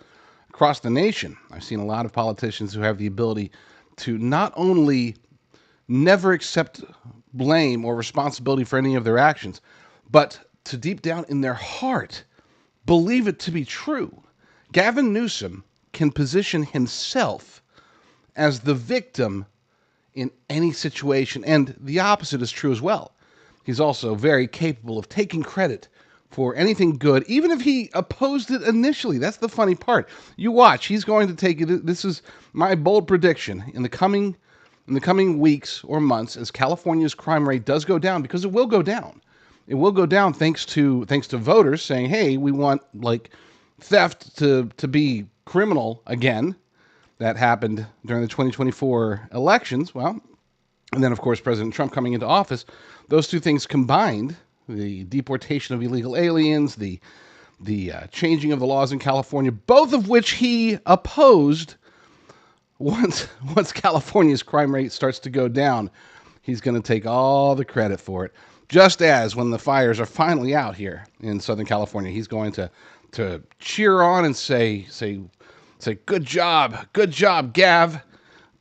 nation. I've seen a lot of politicians who have the ability to not only never accept blame or responsibility for any of their actions, but to deep down in their heart believe it to be true. Gavin Newsom can position himself as the victim in any situation, and the opposite is true as well. He's also very capable of taking credit for anything good, even if he opposed it initially. That's the funny part. You watch, he's going to take it. This is my bold prediction in the coming weeks or months, as California's crime rate does go down, because it will go down. It will go down thanks to voters saying, "Hey, we want like theft to be criminal again." That happened during the 2024 elections. Well, and then of course President Trump coming into office. Those two things combined, the deportation of illegal aliens, the changing of the laws in California, both of which he opposed. Once California's crime rate starts to go down, he's going to take all the credit for it. Just as when the fires are finally out here in Southern California, he's going to cheer on and say, "Good job, Gav,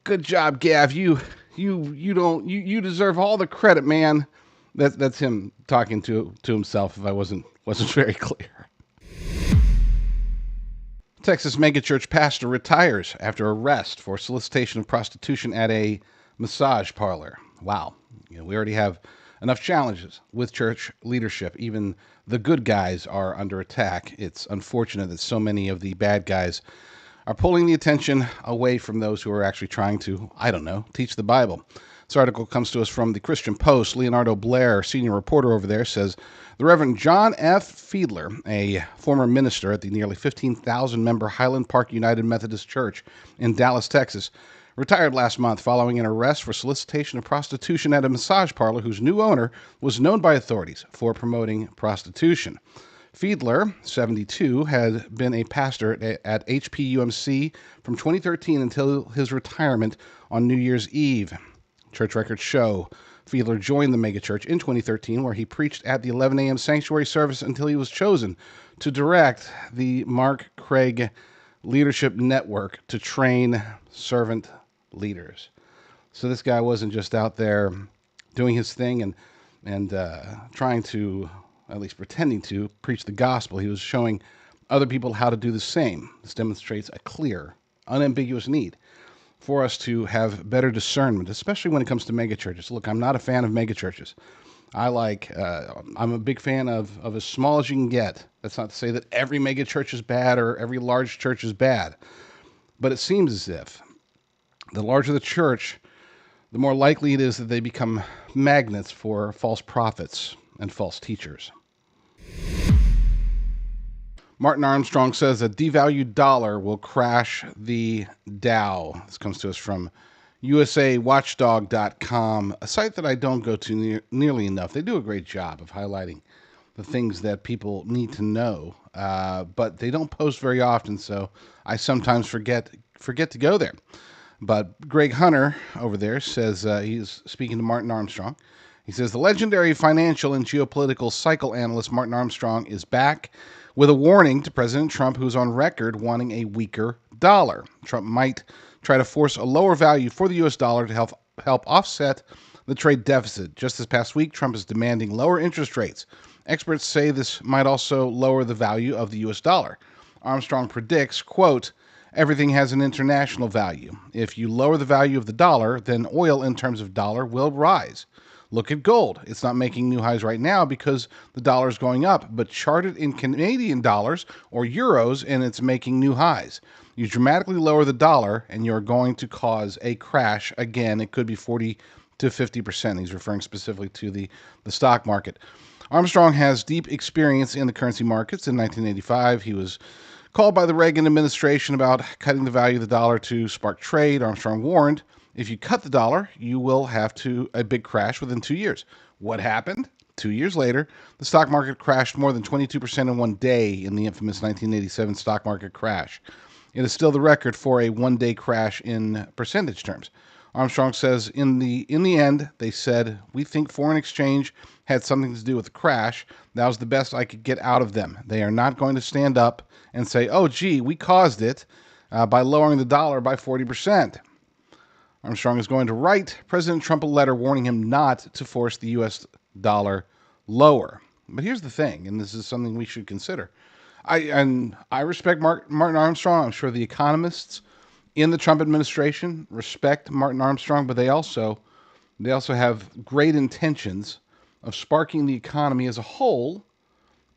good job, Gav. You deserve all the credit, man." That's him talking to himself. If I wasn't very clear. Texas megachurch pastor retires after arrest for solicitation of prostitution at a massage parlor. Wow. We already have enough challenges with church leadership. Even the good guys are under attack. It's unfortunate that so many of the bad guys are pulling the attention away from those who are actually trying to, teach the Bible. This article comes to us from the Christian Post. Leonardo Blair, senior reporter over there, says the Reverend John F. Fiedler, a former minister at the nearly 15,000-member Highland Park United Methodist Church in Dallas, Texas, retired last month following an arrest for solicitation of prostitution at a massage parlor whose new owner was known by authorities for promoting prostitution. Fiedler, 72, had been a pastor at HPUMC from 2013 until his retirement on New Year's Eve. Church records show Fiedler joined the megachurch in 2013, where he preached at the 11 a.m. sanctuary service until he was chosen to direct the Mark Craig Leadership Network to train servant leaders. So this guy wasn't just out there doing his thing and trying to, at least pretending to, preach the gospel. He was showing other people how to do the same. This demonstrates a clear, unambiguous need for us to have better discernment, especially when it comes to megachurches. Look, I'm not a fan of megachurches. I'm a big fan of as small as you can get. That's not to say that every mega church is bad or every large church is bad, but it seems as if the larger the church, the more likely it is that they become magnets for false prophets and false teachers. Martin Armstrong says a devalued dollar will crash the Dow. This comes to us from USAWatchdog.com, a site that I don't go to nearly enough. They do a great job of highlighting the things that people need to know, but they don't post very often, so I sometimes forget to go there. But Greg Hunter over there says he's speaking to Martin Armstrong. He says the legendary financial and geopolitical cycle analyst Martin Armstrong is back with a warning to President Trump, who's on record wanting a weaker dollar. Trump might try to force a lower value for the U.S. dollar to help offset the trade deficit. Just this past week, Trump is demanding lower interest rates. Experts say this might also lower the value of the U.S. dollar. Armstrong predicts, quote, everything has an international value. If you lower the value of the dollar, then oil in terms of dollar will rise. Look at gold. It's not making new highs right now because the dollar is going up, but chart it in Canadian dollars or euros and it's making new highs. You dramatically lower the dollar and you're going to cause a crash. Again, it could be 40 to 50%. He's referring specifically to the stock market. Armstrong has deep experience in the currency markets. In 1985, he was called by the Reagan administration about cutting the value of the dollar to spark trade. Armstrong warned, if you cut the dollar, you will have a big crash within 2 years. What happened? 2 years later, the stock market crashed more than 22% in one day in the infamous 1987 stock market crash. It is still the record for a one-day crash in percentage terms. Armstrong says in the end, they said, we think foreign exchange had something to do with the crash. That was the best I could get out of them. They are not going to stand up and say, oh, gee, we caused it by lowering the dollar by 40%. Armstrong is going to write President Trump a letter warning him not to force the U.S. dollar lower. But here's the thing, and this is something we should consider. I respect Martin Armstrong. I'm sure the economists in the Trump administration respect Martin Armstrong, but they also have great intentions of sparking the economy as a whole,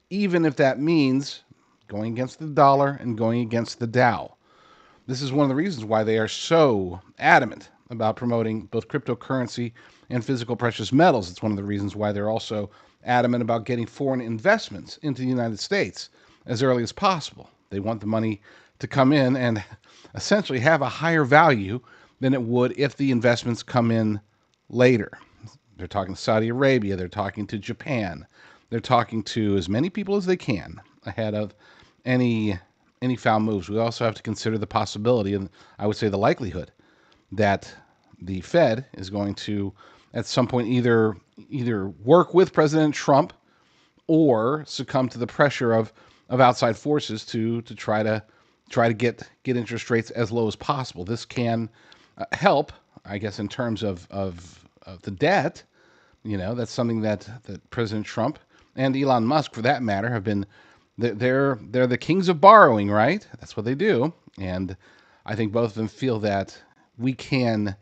even if that means going against the dollar and going against the Dow. This is one of the reasons why they are so adamant about promoting both cryptocurrency and physical precious metals. It's one of the reasons why they're also adamant about getting foreign investments into the United States as early as possible. They want the money to come in and essentially have a higher value than it would if the investments come in later. They're talking to Saudi Arabia. They're talking to Japan. They're talking to as many people as they can ahead of any foul moves. We also have to consider the possibility, and I would say the likelihood, that the Fed is going to, at some point, either work with President Trump or succumb to the pressure of outside forces to try to get interest rates as low as possible. This can help, I guess, in terms of the debt. You know, that's something that President Trump and Elon Musk, for that matter, have been. They're the kings of borrowing, right? That's what they do. And I think both of them feel that we can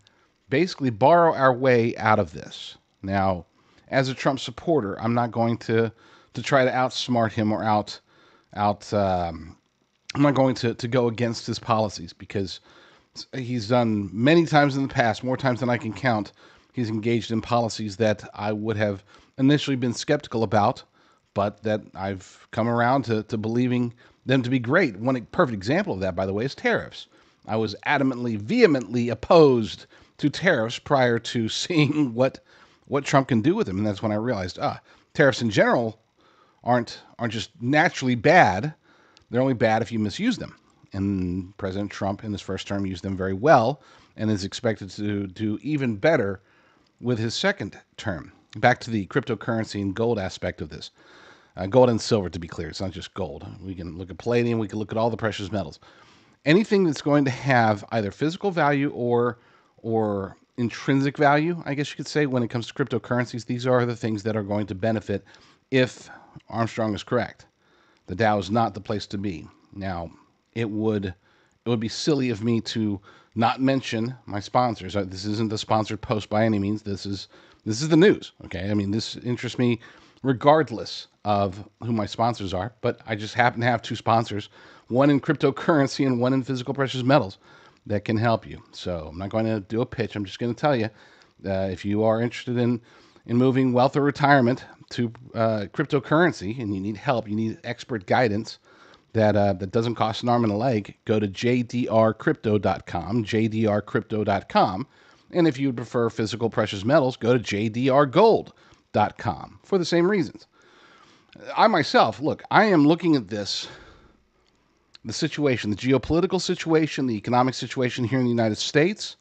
basically borrow our way out of this. Now, as a Trump supporter, I'm not going to try to outsmart him or I'm not going to go against his policies, because he's done many times in the past, more times than I can count. He's engaged in policies that I would have initially been skeptical about, but that I've come around to believing them to be great. One perfect example of that, by the way, is tariffs. I was vehemently opposed to tariffs prior to seeing what Trump can do with them, and that's when I realized, tariffs in general aren't just naturally bad. They're only bad if you misuse them. And President Trump, in his first term, used them very well and is expected to do even better with his second term. Back to the cryptocurrency and gold aspect of this. Gold and silver, to be clear. It's not just gold. We can look at palladium. We can look at all the precious metals. Anything that's going to have either physical value or intrinsic value, I guess you could say, when it comes to cryptocurrencies, these are the things that are going to benefit if Armstrong is correct. The Dow is not the place to be. Now, it would be silly of me to not mention my sponsors. This isn't the sponsored post by any means. This is This is the news, okay? I mean, this interests me regardless of who my sponsors are, but I just happen to have two sponsors, one in cryptocurrency and one in physical precious metals that can help you. So I'm not going to do a pitch. I'm just going to tell you, if you are interested in moving wealth or retirement to cryptocurrency and you need help, you need expert guidance that doesn't cost an arm and a leg, go to jdrcrypto.com, jdrcrypto.com. And if you would prefer physical precious metals, go to jdrgold.com for the same reasons. I myself, look, I am looking at this, the situation, the geopolitical situation, the economic situation here in the United States,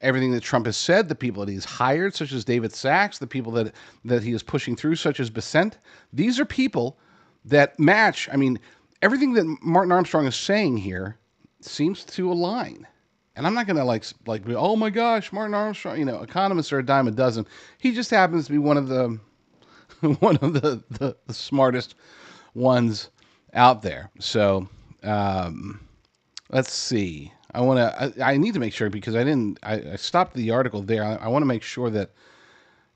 everything that Trump has said, the people that he's hired, such as David Sachs, the people that he is pushing through, such as Besant. These are people that match. I mean, everything that Martin Armstrong is saying here seems to align. And I'm not going to like, oh my gosh, Martin Armstrong, economists are a dime a dozen. He just happens to be one of the the smartest ones out there. So let's see. I need to make sure, because I stopped the article there. I want to make sure that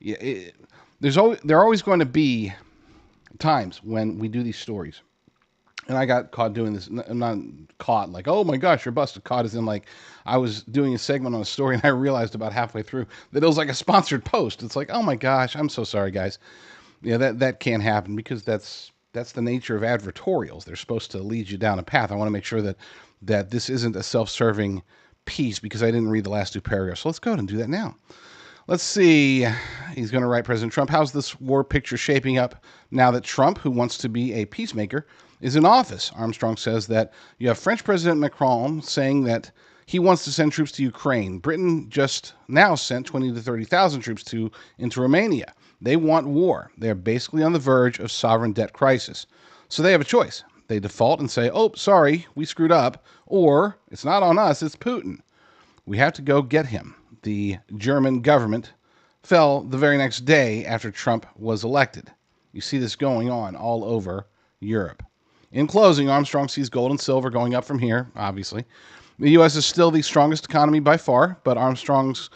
there are always going to be times when we do these stories. And I got caught doing this. I'm not caught like, oh my gosh, you're busted. Caught as in like, I was doing a segment on a story and I realized about halfway through that it was like a sponsored post. It's like, oh my gosh, I'm so sorry, guys. That can't happen, because that's the nature of advertorials. They're supposed to lead you down a path. I want to make sure that this isn't a self-serving piece, because I didn't read the last two paragraphs. So let's go ahead and do that now. Let's see. He's going to write, President Trump, how's this war picture shaping up now that Trump, who wants to be a peacemaker, is in office? Armstrong says that you have French President Macron saying that he wants to send troops to Ukraine. Britain just now sent 20 to 30,000 troops into Romania. They want war. They're basically on the verge of sovereign debt crisis. So they have a choice. They default and say, oh, sorry, we screwed up. Or, it's not on us, it's Putin. We have to go get him. The German government fell the very next day after Trump was elected. You see this going on all over Europe. In closing, Armstrong sees gold and silver going up from here, obviously. The U.S. is still the strongest economy by far, but Armstrong's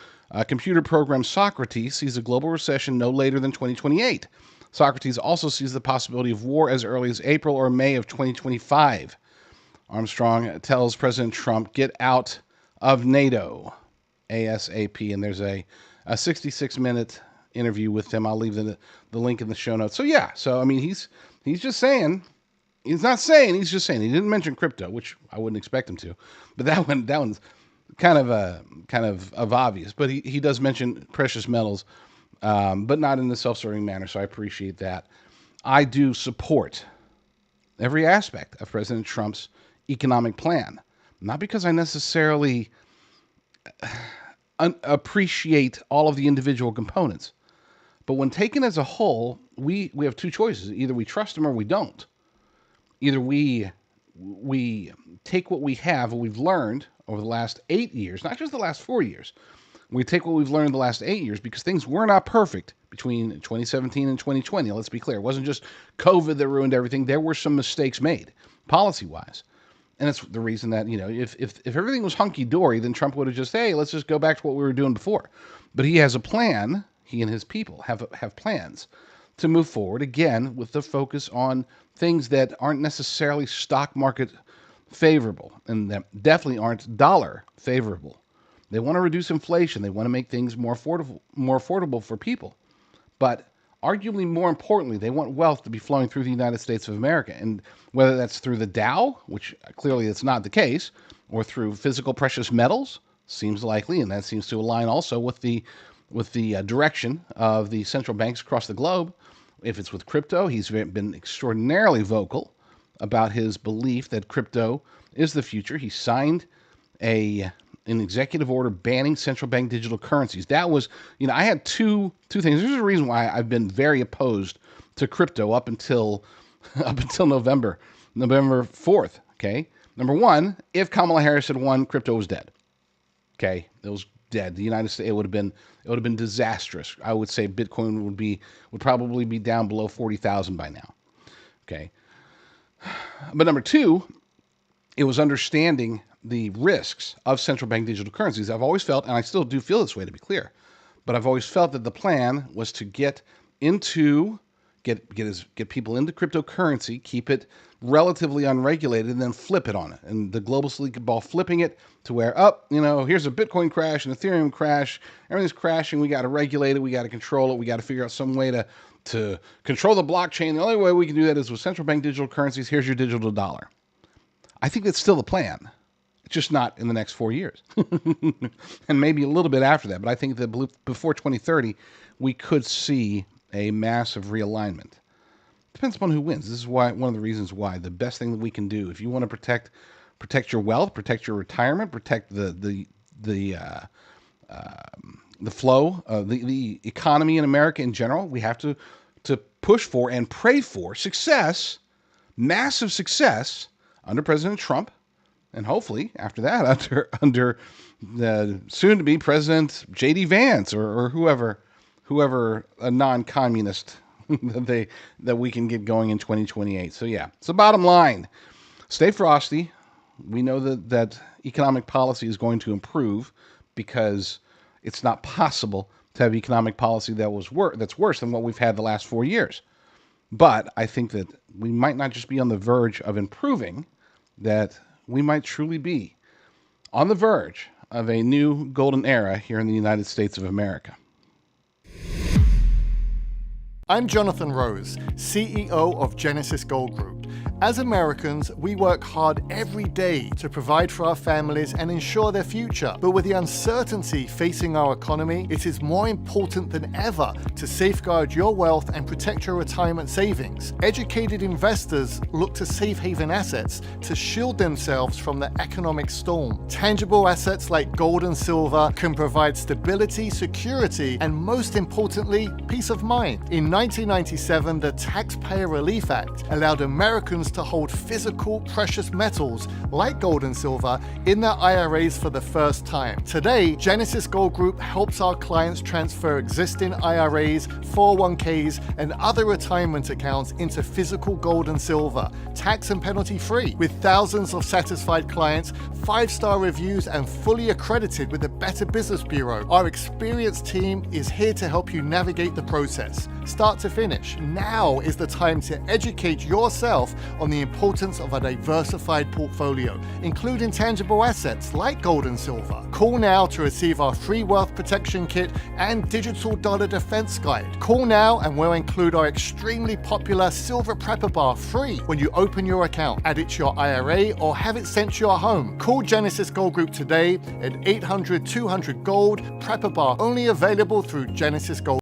computer program Socrates sees a global recession no later than 2028. Socrates also sees the possibility of war as early as April or May of 2025. Armstrong tells President Trump, get out of NATO ASAP. And there's a 66-minute interview with him. I'll leave the link in the show notes. So yeah, I mean, he's just saying, he's not saying, he's just saying. He didn't mention crypto, which I wouldn't expect him to, but that one's kind of obvious. But he does mention precious metals, but not in a self-serving manner. So I appreciate that. I do support every aspect of President Trump's economic plan, not because I necessarily appreciate all of the individual components, but when taken as a whole, we have two choices. Either we trust him or we don't. Either we take what we have, what we've learned over the last 8 years, not just the last 4 years. We take what we've learned the last 8 years, because things were not perfect between 2017 and 2020. Let's be clear. It wasn't just COVID that ruined everything. There were some mistakes made policy-wise. And it's the reason that, if everything was hunky-dory, then Trump would have just, hey, let's just go back to what we were doing before. But he has a plan. He and his people have plans to move forward, again, with the focus on things that aren't necessarily stock market favorable, and that definitely aren't dollar favorable. They want to reduce inflation. They want to make things more affordable for people. But arguably more importantly, they want wealth to be flowing through the United States of America. And whether that's through the Dow, which clearly it's not the case, or through physical precious metals, seems likely, and that seems to align also with the direction of the central banks across the globe. If it's with crypto, he's been extraordinarily vocal about his belief that crypto is the future. He signed an executive order banning central bank digital currencies. That was, I had two things. There's a reason why I've been very opposed to crypto up until November 4th. Okay. Number one, if Kamala Harris had won, crypto was dead. Okay. It was dead. The United States, it would have been disastrous. I would say Bitcoin would probably be down below 40,000 by now. Okay. But number two, it was understanding the risks of central bank digital currencies. I've always felt, and I still do feel this way, to be clear, But I've always felt that the plan was to get people into cryptocurrency, keep it relatively unregulated, and then flip it on it. And the globalists league ball flipping it to where, here's a Bitcoin crash, an Ethereum crash, everything's crashing. We got to regulate it. We got to control it. We got to figure out some way to control the blockchain. The only way we can do that is with central bank digital currencies. Here's your digital dollar. I think that's still the plan. It's just not in the next 4 years. And maybe a little bit after that. But I think that before 2030, we could see a massive realignment. Depends upon who wins. This is one of the reasons why the best thing that we can do, if you want to protect your wealth, protect your retirement, protect the flow of the economy in America in general, we have to push for and pray for success, massive success under President Trump, and hopefully after that under the soon-to-be President JD Vance or whoever a non-communist that we can get going in 2028. So yeah, it's the bottom line. Stay frosty. We know that economic policy is going to improve because it's not possible to have economic policy that's worse than what we've had the last 4 years. But I think that we might not just be on the verge of improving, that we might truly be on the verge of a new golden era here in the United States of America. I'm Jonathan Rose, CEO of Genesis Gold Group. As Americans, we work hard every day to provide for our families and ensure their future. But with the uncertainty facing our economy, it is more important than ever to safeguard your wealth and protect your retirement savings. Educated investors look to safe haven assets to shield themselves from the economic storm. Tangible assets like gold and silver can provide stability, security, and most importantly, peace of mind. In 1997, the Taxpayer Relief Act allowed Americans to hold physical precious metals like gold and silver in their IRAs for the first time. Today, Genesis Gold Group helps our clients transfer existing IRAs, 401ks, and other retirement accounts into physical gold and silver, tax and penalty free. With thousands of satisfied clients, 5-star reviews, and fully accredited with the Better Business Bureau, our experienced team is here to help you navigate the process. Start to finish, now is the time to educate yourself on the importance of a diversified portfolio, including tangible assets like gold and silver. Call now to receive our free wealth protection kit and digital dollar defense guide. Call now and we'll include our extremely popular silver prepper bar free when you open your account. Add it to your IRA or have it sent to your home. Call Genesis Gold Group today at 800-200-GOLD. Prepper bar only available through Genesis Gold.